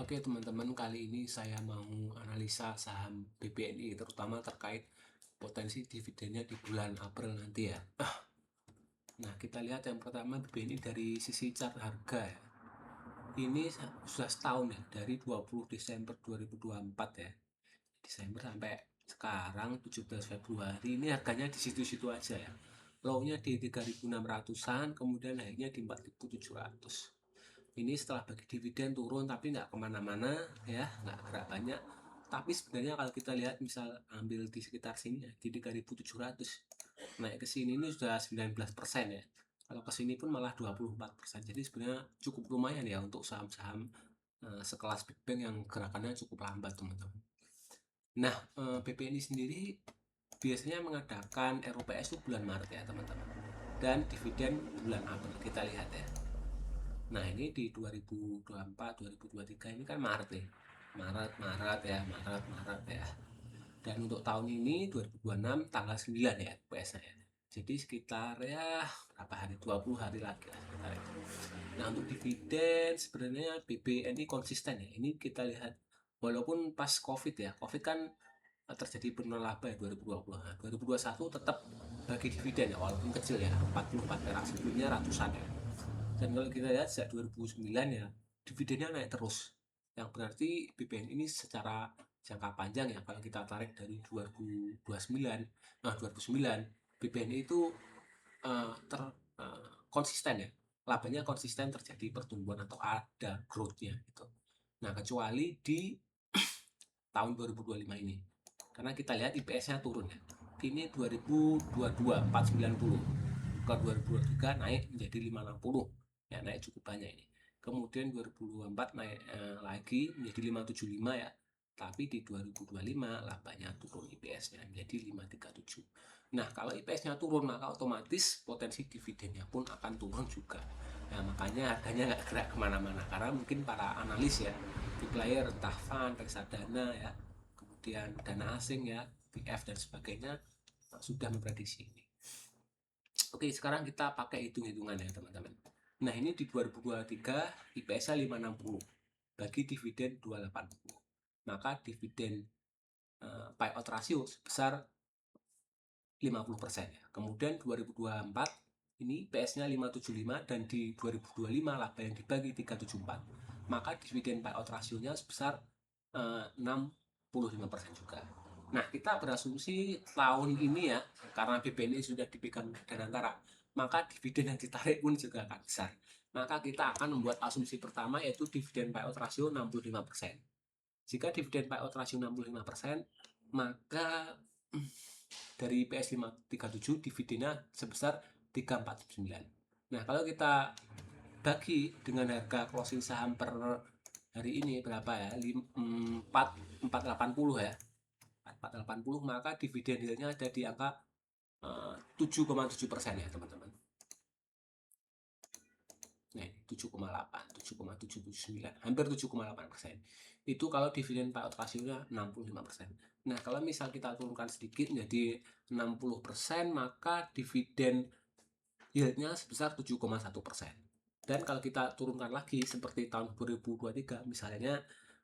Oke teman-teman, kali ini saya mau analisa saham BBNI terutama terkait potensi dividennya di bulan April nanti ya. Nah, kita lihat yang pertama BBNI dari sisi chart harga ya. Ini sudah setahun ya, dari 20 Desember 2024 ya. Desember sampai sekarang 17 Februari ini harganya di situ-situ aja ya. Low-nya di 3.600-an, kemudian naiknya di 4.700. Ini setelah bagi dividen turun tapi nggak kemana-mana ya, nggak gerak banyak. Tapi sebenarnya kalau kita lihat misal ambil di sekitar sini ya, di 3.700 naik ke sini ini sudah 19% ya. Kalau ke sini pun malah 24%. Jadi sebenarnya cukup lumayan ya untuk saham-saham sekelas Big Bang yang gerakannya cukup lambat teman-teman. Nah, BPNI sendiri biasanya mengadakan RUPS itu bulan Maret ya teman-teman, dan dividen bulan April. Kita lihat ya. Nah, ini di 2024, 2023 ini kan Maret nih. Maret ya, Maret ya. Dan untuk tahun ini 2026 tanggal 9 ya PS-nya ya. Jadi sekitar ya berapa hari? 20 hari lagi lah sekitar itu. Nah, untuk dividen sebenarnya BBNI konsisten ya. Ini kita lihat walaupun pas Covid ya. Covid kan terjadi penurunan laba ya 2020. Nah, 2021 tetap bagi dividen ya walaupun kecil ya, 44 perak, sebelumnya ratusan ya. Dan kalau kita lihat sejak 2009 ya, dividennya naik terus. Yang berarti BBN ini secara jangka panjang ya, kalau kita tarik dari 2029, nah 2009, BBN itu konsisten ya. Labanya konsisten terjadi pertumbuhan atau ada growth-nya gitu. Nah, kecuali di tahun 2025 ini. Karena kita lihat IPS-nya turun ya. Ini 2022 490 ke 2023 naik menjadi 560 ya, naik cukup banyak ini. Kemudian 2024 naik lagi menjadi 575 ya, tapi di 2025 labanya turun IPS-nya menjadi 537. Nah, kalau IPS-nya turun maka otomatis potensi dividennya pun akan turun juga. Nah, makanya harganya nggak gerak kemana-mana karena mungkin para analis ya, di player entah fund, reksadana ya, kemudian dana asing ya, PF dan sebagainya sudah memprediksi ini. Oke, sekarang kita pakai hitung-hitungan ya teman-teman. Nah, ini di 2023 IPS-nya 560 bagi dividen 280. Maka dividen payout ratio sebesar 50% ya. Kemudian 2024 ini IPS-nya 575 dan di 2025 laba yang dibagi 374. Maka dividen payout rasionya sebesar 65% juga. Nah, kita berasumsi tahun ini ya, karena BBNI sudah dipegang Danantara, maka dividen yang ditarik pun juga akan besar. Maka kita akan membuat asumsi pertama yaitu dividen payout ratio 65%. Jika dividen payout ratio 65%, maka dari IPS 537 dividennya sebesar 349. Nah, kalau kita bagi dengan harga closing saham per hari ini berapa ya? 480 ya. 480, maka dividen yieldnya ada di angka 7,7% ya teman-teman. Nah, 7,8, 7,779, hampir 7,8%. Itu kalau dividen payout rasionya 65%. Nah, kalau misal kita turunkan sedikit menjadi 60%, maka dividen yieldnya sebesar 7,1%. Dan kalau kita turunkan lagi seperti tahun 2023, misalnya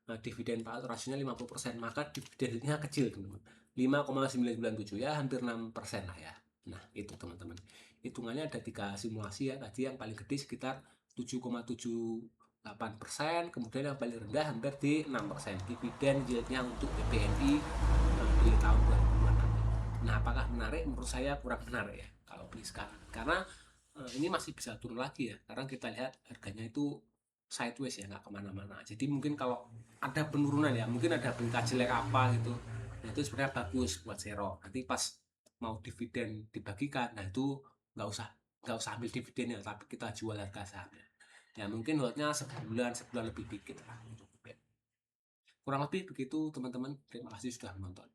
dividen payout rasionya 50%, maka dividennya kecil teman-teman. 5,997 ya, hampir 6% lah ya. Nah, itu teman-teman. Hitungannya ada 3 simulasi ya. Tadi yang paling gede sekitar 7,78%, kemudian yang paling rendah hampir di 6%. Dividen yieldnya untuk BBNI di tahun 2026. Nah, apakah menarik? Menurut saya kurang menarik ya kalau beli sekarang. Karena ini masih bisa turun lagi ya. Karena kita lihat harganya itu sideways ya, nggak kemana-mana. Jadi mungkin kalau ada penurunan ya, mungkin ada berita jelek apa gitu, nah itu sebenarnya bagus buat Zero. Nanti pas mau dividen dibagikan, nah itu nggak usah ambil dividennya, tapi kita jual harga sahamnya. Ya mungkin lotnya sebulan lebih dikit lah. Kurang lebih begitu teman-teman. Terima kasih sudah menonton.